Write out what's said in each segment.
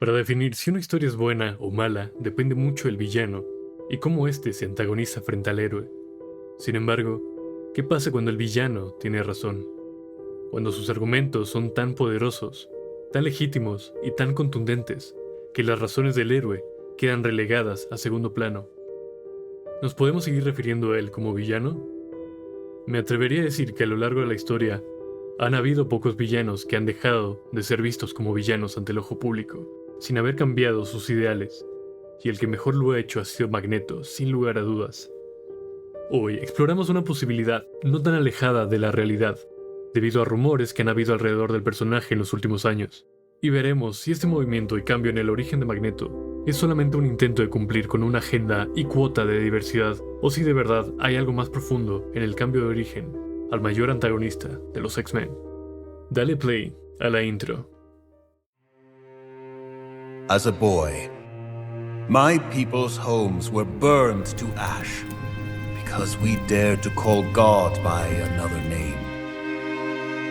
Para definir si una historia es buena o mala depende mucho del villano y cómo éste se antagoniza frente al héroe. Sin embargo, ¿qué pasa cuando el villano tiene razón? Cuando sus argumentos son tan poderosos, tan legítimos y tan contundentes que las razones del héroe quedan relegadas a segundo plano. ¿Nos podemos seguir refiriendo a él como villano? Me atrevería a decir que a lo largo de la historia han habido pocos villanos que han dejado de ser vistos como villanos ante el ojo público, sin haber cambiado sus ideales, y el que mejor lo ha hecho ha sido Magneto, sin lugar a dudas. Hoy exploramos una posibilidad no tan alejada de la realidad, debido a rumores que han habido alrededor del personaje en los últimos años, y veremos si este movimiento y cambio en el origen de Magneto es solamente un intento de cumplir con una agenda y cuota de diversidad, o si de verdad hay algo más profundo en el cambio de origen al mayor antagonista de los X-Men. Dale play a la intro. As a boy, my people's homes were burned to ash because we dared to call God by another name.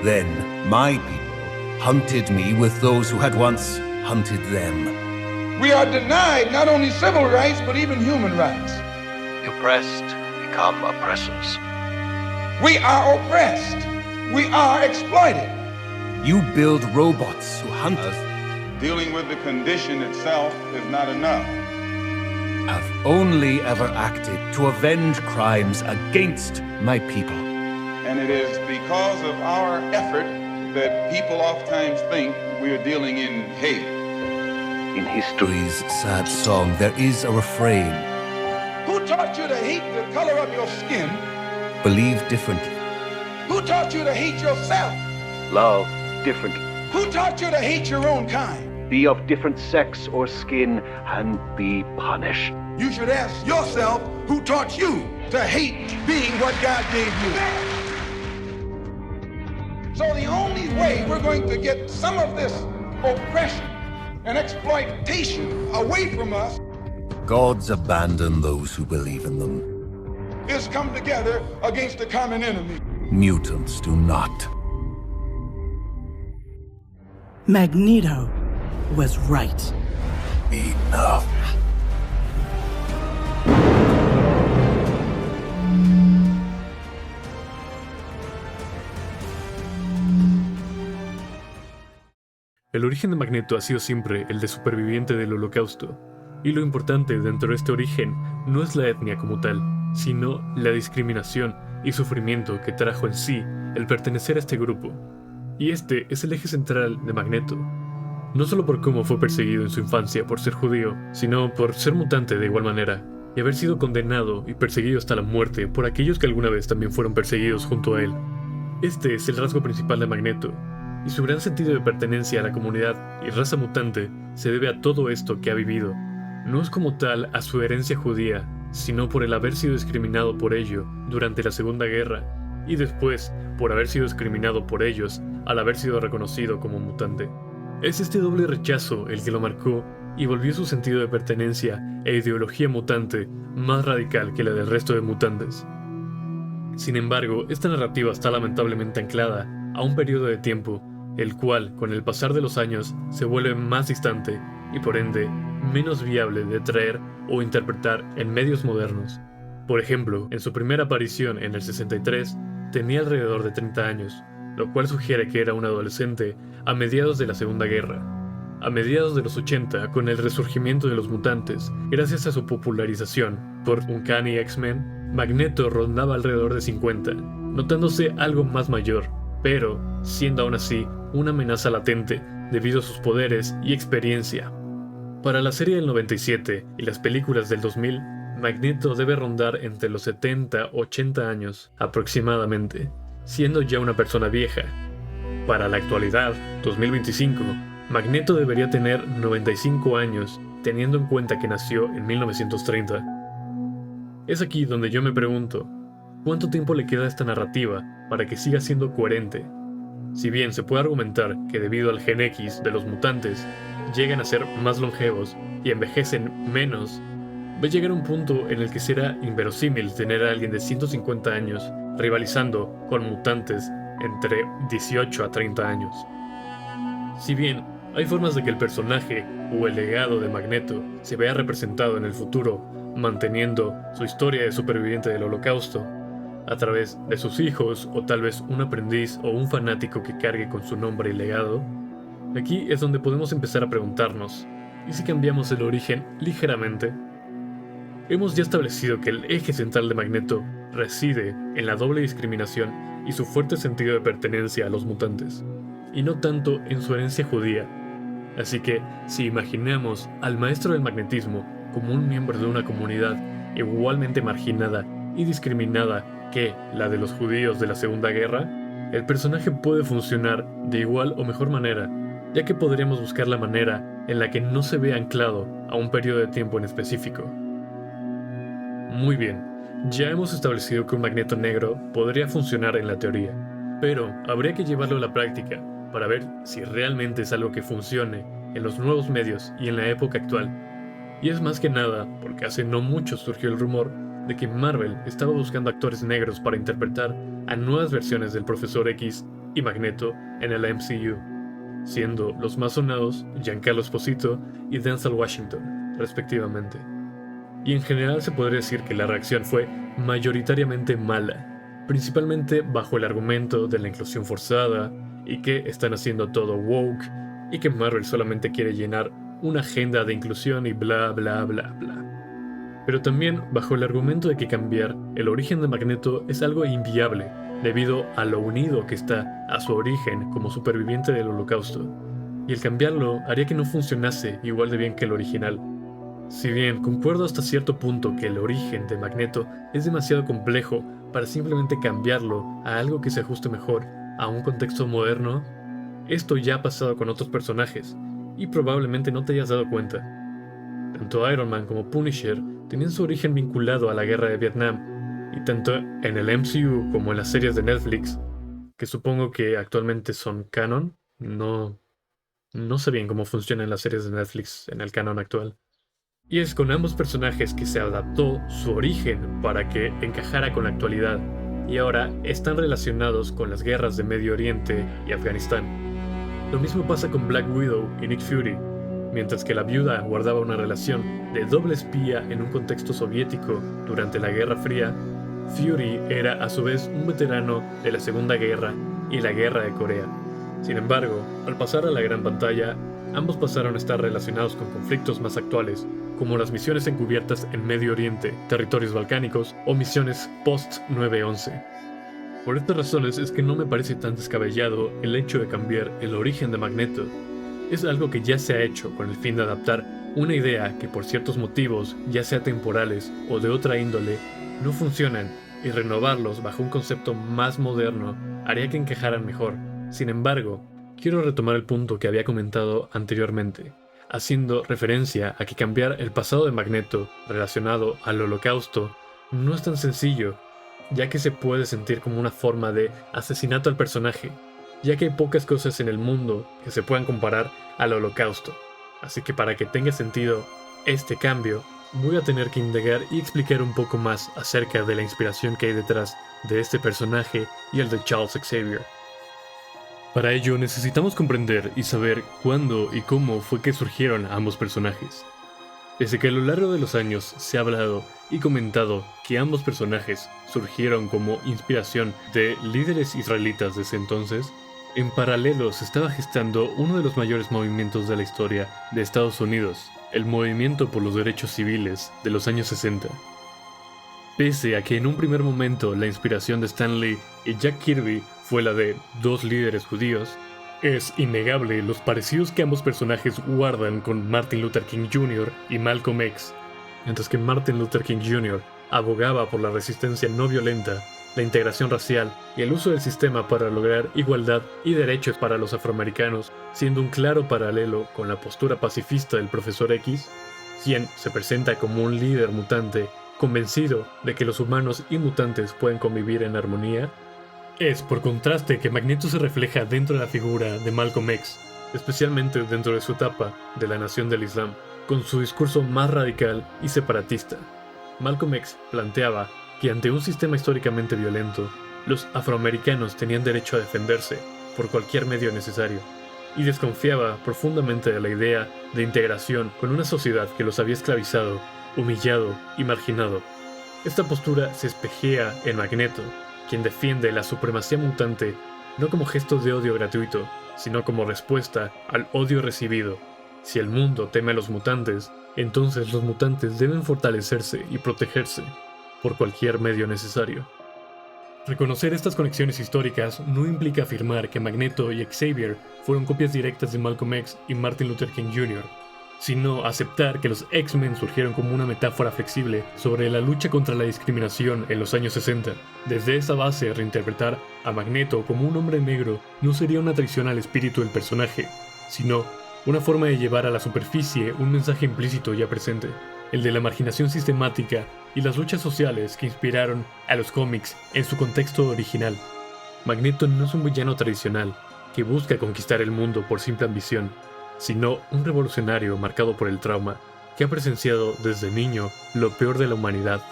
Then my people hunted me with those who had once hunted them. We are denied not only civil rights, but even human rights. The oppressed become oppressors. We are oppressed. We are exploited. You build robots who hunt us. Dealing with the condition itself is not enough. Have only ever acted to avenge crimes against my people. And it is because of our effort that people oftentimes think we are dealing in hate. In history's sad song, there is a refrain. Who taught you to hate the color of your skin? Believe differently. Who taught you to hate yourself? Love differently. Who taught you to hate your own kind? Be of different sex or skin and be punished. You should ask yourself who taught you to hate being what God gave you. So the only way we're going to get some of this oppression and exploitation away from us Gods abandon those who believe in them. is come together against the common enemy. Mutants do not. Magneto was right. Enough. El origen de Magneto ha sido siempre el de superviviente del Holocausto, y lo importante dentro de este origen no es la etnia como tal, sino la discriminación y sufrimiento que trajo en sí el pertenecer a este grupo. Y este es el eje central de Magneto, no solo por cómo fue perseguido en su infancia por ser judío, sino por ser mutante de igual manera, y haber sido condenado y perseguido hasta la muerte por aquellos que alguna vez también fueron perseguidos junto a él. Este es el rasgo principal de Magneto, y su gran sentido de pertenencia a la comunidad y raza mutante se debe a todo esto que ha vivido. No es como tal a su herencia judía, sino por el haber sido discriminado por ello durante la Segunda Guerra, y después por haber sido discriminado por ellos al haber sido reconocido como mutante. Es este doble rechazo el que lo marcó y volvió su sentido de pertenencia e ideología mutante más radical que la del resto de mutantes. Sin embargo, esta narrativa está lamentablemente anclada a un periodo de tiempo, el cual, con el pasar de los años, se vuelve más distante y por ende menos viable de traer o interpretar en medios modernos. Por ejemplo, en su primera aparición en el 63, tenía alrededor de 30 años, lo cual sugiere que era un adolescente a mediados de la Segunda Guerra. A mediados de los 80, con el resurgimiento de los mutantes, gracias a su popularización por Uncanny X-Men, Magneto rondaba alrededor de 50, notándose algo más mayor, pero siendo aún así una amenaza latente debido a sus poderes y experiencia. Para la serie del 97 y las películas del 2000, Magneto debe rondar entre los 70-80 años aproximadamente, siendo ya una persona vieja. Para la actualidad, 2025, Magneto debería tener 95 años, teniendo en cuenta que nació en 1930. Es aquí donde yo me pregunto, ¿cuánto tiempo le queda a esta narrativa para que siga siendo coherente? Si bien se puede argumentar que debido al gen X de los mutantes, llegan a ser más longevos y envejecen menos, va a llegar a un punto en el que será inverosímil tener a alguien de 150 años rivalizando con mutantes entre 18 a 30 años. Si bien Hay formas de que el personaje o el legado de Magneto se vea representado en el futuro, manteniendo su historia de superviviente del Holocausto a través de sus hijos o tal vez un aprendiz o un fanático que cargue con su nombre y legado. Aquí es donde podemos empezar a preguntarnos, ¿y si cambiamos el origen ligeramente? Hemos ya establecido que el eje central de Magneto reside en la doble discriminación y su fuerte sentido de pertenencia a los mutantes, y no tanto en su herencia judía. Así que, si imaginamos al maestro del magnetismo como un miembro de una comunidad igualmente marginada y discriminada que la de los judíos de la Segunda Guerra, el personaje puede funcionar de igual o mejor manera, ya que podríamos buscar la manera en la que no se ve anclado a un periodo de tiempo en específico. Muy bien, ya hemos establecido que un Magneto negro podría funcionar en la teoría, pero habría que llevarlo a la práctica para ver si realmente es algo que funcione en los nuevos medios y en la época actual. Y es más que nada porque hace no mucho surgió el rumor de que Marvel estaba buscando actores negros para interpretar a nuevas versiones del Profesor X y Magneto en el MCU, siendo los más sonados Giancarlo Esposito y Denzel Washington, respectivamente. Y en general se podría decir que la reacción fue mayoritariamente mala, principalmente bajo el argumento de la inclusión forzada y que están haciendo todo woke y que Marvel solamente quiere llenar una agenda de inclusión y bla bla bla bla. Pero también bajo el argumento de que cambiar el origen de Magneto es algo inviable debido a lo unido que está a su origen como superviviente del Holocausto, y el cambiarlo haría que no funcionase igual de bien que el original. Si bien concuerdo hasta cierto punto que el origen de Magneto es demasiado complejo para simplemente cambiarlo a algo que se ajuste mejor a un contexto moderno, esto ya ha pasado con otros personajes, y probablemente no te hayas dado cuenta. Tanto Iron Man como Punisher tenían su origen vinculado a la guerra de Vietnam, y tanto en el MCU como en las series de Netflix, que supongo que actualmente son canon, no sé bien cómo funcionan las series de Netflix en el canon actual. Y es con ambos personajes que se adaptó su origen para que encajara con la actualidad, y ahora están relacionados con las guerras de Medio Oriente y Afganistán. Lo mismo pasa con Black Widow y Nick Fury. Mientras que la viuda guardaba una relación de doble espía en un contexto soviético durante la Guerra Fría, Fury era a su vez un veterano de la Segunda Guerra y la Guerra de Corea. Sin embargo, al pasar a la gran pantalla, ambos pasaron a estar relacionados con conflictos más actuales, como las misiones encubiertas en Medio Oriente, territorios balcánicos o misiones post-9/11. Por estas razones es que no me parece tan descabellado el hecho de cambiar el origen de Magneto. Es algo que ya se ha hecho con el fin de adaptar una idea que por ciertos motivos, ya sea temporales o de otra índole, no funcionan, y renovarlos bajo un concepto más moderno haría que encajaran mejor. Sin embargo, quiero retomar el punto que había comentado anteriormente, haciendo referencia a que cambiar el pasado de Magneto relacionado al Holocausto no es tan sencillo, ya que se puede sentir como una forma de asesinato al personaje, ya que hay pocas cosas en el mundo que se puedan comparar al Holocausto. Así que para que tenga sentido este cambio, voy a tener que indagar y explicar un poco más acerca de la inspiración que hay detrás de este personaje y el de Charles Xavier. Para ello necesitamos comprender y saber cuándo y cómo fue que surgieron ambos personajes. Desde que a lo largo de los años se ha hablado y comentado que ambos personajes surgieron como inspiración de líderes israelitas de ese entonces, en paralelo se estaba gestando uno de los mayores movimientos de la historia de Estados Unidos, el movimiento por los derechos civiles de los años 60. Pese a que en un primer momento la inspiración de Stan Lee y Jack Kirby fue la de dos líderes judíos, es innegable los parecidos que ambos personajes guardan con Martin Luther King Jr. y Malcolm X. Mientras que Martin Luther King Jr. abogaba por la resistencia no violenta, la integración racial y el uso del sistema para lograr igualdad y derechos para los afroamericanos, siendo un claro paralelo con la postura pacifista del Profesor X, quien se presenta como un líder mutante convencido de que los humanos y mutantes pueden convivir en armonía. Es por contraste que Magneto se refleja dentro de la figura de Malcolm X, especialmente dentro de su etapa de la Nación del Islam, con su discurso más radical y separatista. Malcolm X planteaba que ante un sistema históricamente violento, los afroamericanos tenían derecho a defenderse por cualquier medio necesario. y desconfiaba profundamente de la idea de integración con una sociedad que los había esclavizado, humillado y marginado. Esta postura se espejea en Magneto, quien defiende la supremacía mutante no como gesto de odio gratuito, sino como respuesta al odio recibido. Si el mundo teme a los mutantes, entonces los mutantes deben fortalecerse y protegerse por cualquier medio necesario. Reconocer estas conexiones históricas no implica afirmar que Magneto y Xavier fueron copias directas de Malcolm X y Martin Luther King Jr., sino aceptar que los X-Men surgieron como una metáfora flexible sobre la lucha contra la discriminación en los años 60. Desde esa base, reinterpretar a Magneto como un hombre negro no sería una traición al espíritu del personaje, sino una forma de llevar a la superficie un mensaje implícito ya presente, el de la marginación sistemática y las luchas sociales que inspiraron a los cómics en su contexto original. Magneto no es un villano tradicional que busca conquistar el mundo por simple ambición, sino un revolucionario marcado por el trauma, que ha presenciado desde niño lo peor de la humanidad.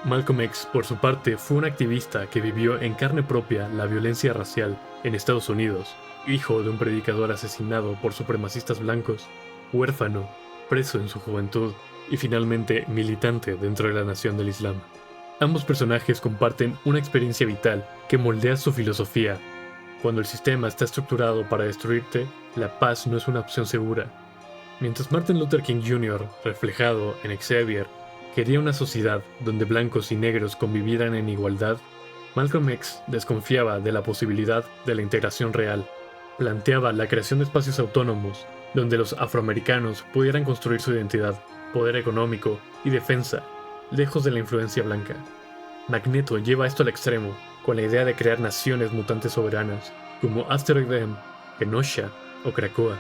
Malcolm X, por su parte, fue un activista que vivió en carne propia la violencia racial en Estados Unidos, hijo de un predicador asesinado por supremacistas blancos, huérfano, preso en su juventud y finalmente militante dentro de la nación del Islam. Ambos personajes comparten una experiencia vital que moldea su filosofía. Cuando el sistema está estructurado para destruirte, la paz no es una opción segura. Mientras Martin Luther King Jr., reflejado en Xavier, quería una sociedad donde blancos y negros convivieran en igualdad, Malcolm X desconfiaba de la posibilidad de la integración real. Planteaba la creación de espacios autónomos donde los afroamericanos pudieran construir su identidad, poder económico y defensa, lejos de la influencia blanca. Magneto lleva esto al extremo, con la idea de crear naciones mutantes soberanas, como Asteroid M, Kenosha o Krakoa.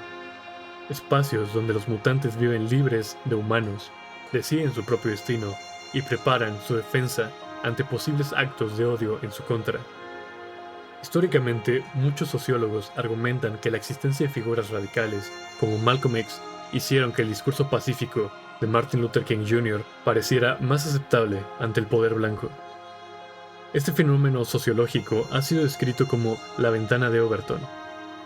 Espacios donde los mutantes viven libres de humanos, deciden su propio destino y preparan su defensa ante posibles actos de odio en su contra. Históricamente, muchos sociólogos argumentan que la existencia de figuras radicales como Malcolm X hicieron que el discurso pacífico de Martin Luther King Jr. pareciera más aceptable ante el poder blanco. Este fenómeno sociológico ha sido descrito como la ventana de Overton,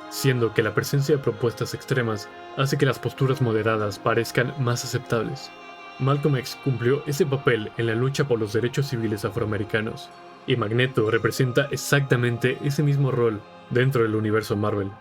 siendo que la presencia de propuestas extremas hace que las posturas moderadas parezcan más aceptables. Malcolm X cumplió ese papel en la lucha por los derechos civiles afroamericanos, y Magneto representa exactamente ese mismo rol dentro del universo Marvel.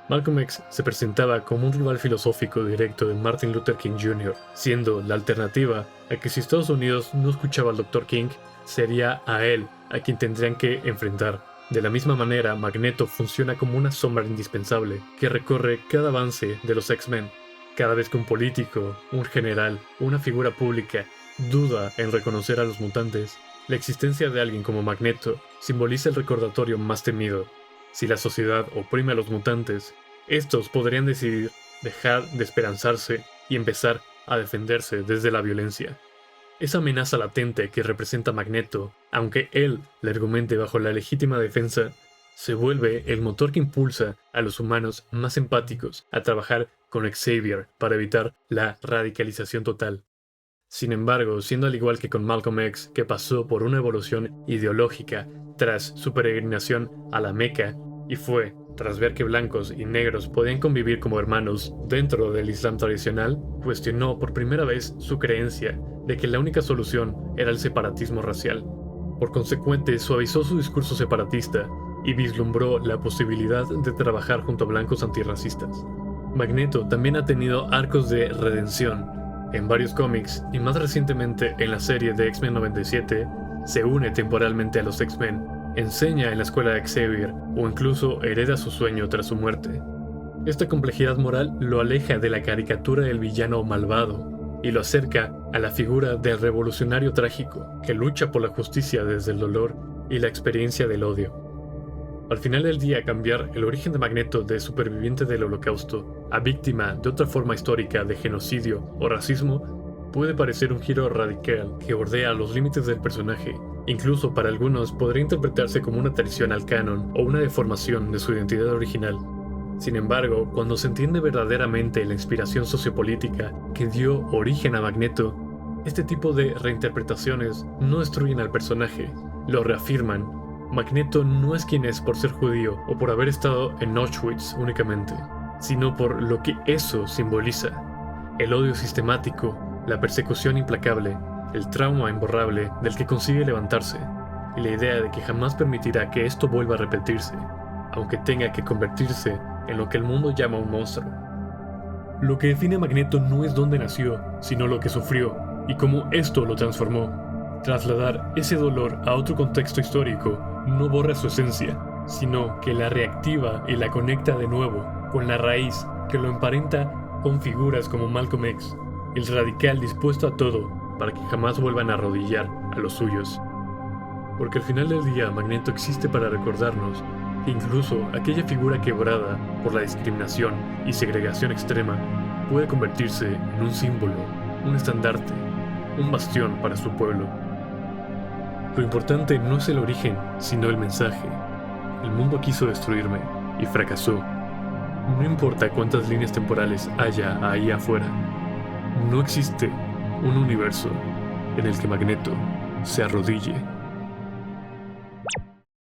Malcolm X se presentaba como un rival filosófico directo de Martin Luther King Jr., siendo la alternativa a que si Estados Unidos no escuchaba al Dr. King, sería a él a quien tendrían que enfrentar. De la misma manera, Magneto funciona como una sombra indispensable que recorre cada avance de los X-Men. Cada vez que un político, un general o una figura pública duda en reconocer a los mutantes, la existencia de alguien como Magneto simboliza el recordatorio más temido. Si la sociedad oprime a los mutantes, estos podrían decidir dejar de esperanzarse y empezar a defenderse desde la violencia. Esa amenaza latente que representa Magneto, aunque él la argumente bajo la legítima defensa, se vuelve el motor que impulsa a los humanos más empáticos a trabajar con Xavier para evitar la radicalización total. Sin embargo, siendo al igual que con Malcolm X, que pasó por una evolución ideológica tras su peregrinación a la Meca, y fue tras ver que blancos y negros podían convivir como hermanos dentro del Islam tradicional, cuestionó por primera vez su creencia de que la única solución era el separatismo racial. Por consecuente, suavizó su discurso separatista y vislumbró la posibilidad de trabajar junto a blancos antirracistas. Magneto también ha tenido arcos de redención. En varios cómics, y más recientemente en la serie de X-Men 97, se une temporalmente a los X-Men, enseña en la escuela de Xavier o incluso hereda su sueño tras su muerte. Esta complejidad moral lo aleja de la caricatura del villano malvado y lo acerca a la figura del revolucionario trágico que lucha por la justicia desde el dolor y la experiencia del odio. Al final del día, cambiar el origen de Magneto de superviviente del Holocausto a víctima de otra forma histórica de genocidio o racismo puede parecer un giro radical que bordea los límites del personaje. Incluso para algunos podría interpretarse como una traición al canon o una deformación de su identidad original. Sin embargo, cuando se entiende verdaderamente la inspiración sociopolítica que dio origen a Magneto, este tipo de reinterpretaciones no destruyen al personaje, lo reafirman. Magneto no es quien es por ser judío o por haber estado en Auschwitz únicamente. sino por lo que eso simboliza: el odio sistemático, la persecución implacable, el trauma imborrable del que consigue levantarse, y la idea de que jamás permitirá que esto vuelva a repetirse, aunque tenga que convertirse en lo que el mundo llama un monstruo. Lo que define a Magneto no es dónde nació, sino lo que sufrió y cómo esto lo transformó. Trasladar ese dolor a otro contexto histórico no borra su esencia, sino que la reactiva y la conecta de nuevo con la raíz que lo emparenta con figuras como Malcolm X, el radical dispuesto a todo para que jamás vuelvan a arrodillar a los suyos. Porque al final del día Magneto existe para recordarnos que incluso aquella figura quebrada por la discriminación y segregación extrema puede convertirse en un símbolo, un estandarte, un bastión para su pueblo. Lo importante no es el origen, sino el mensaje. El mundo quiso destruirme y fracasó. No importa cuántas líneas temporales haya ahí afuera, no existe un universo en el que Magneto se arrodille.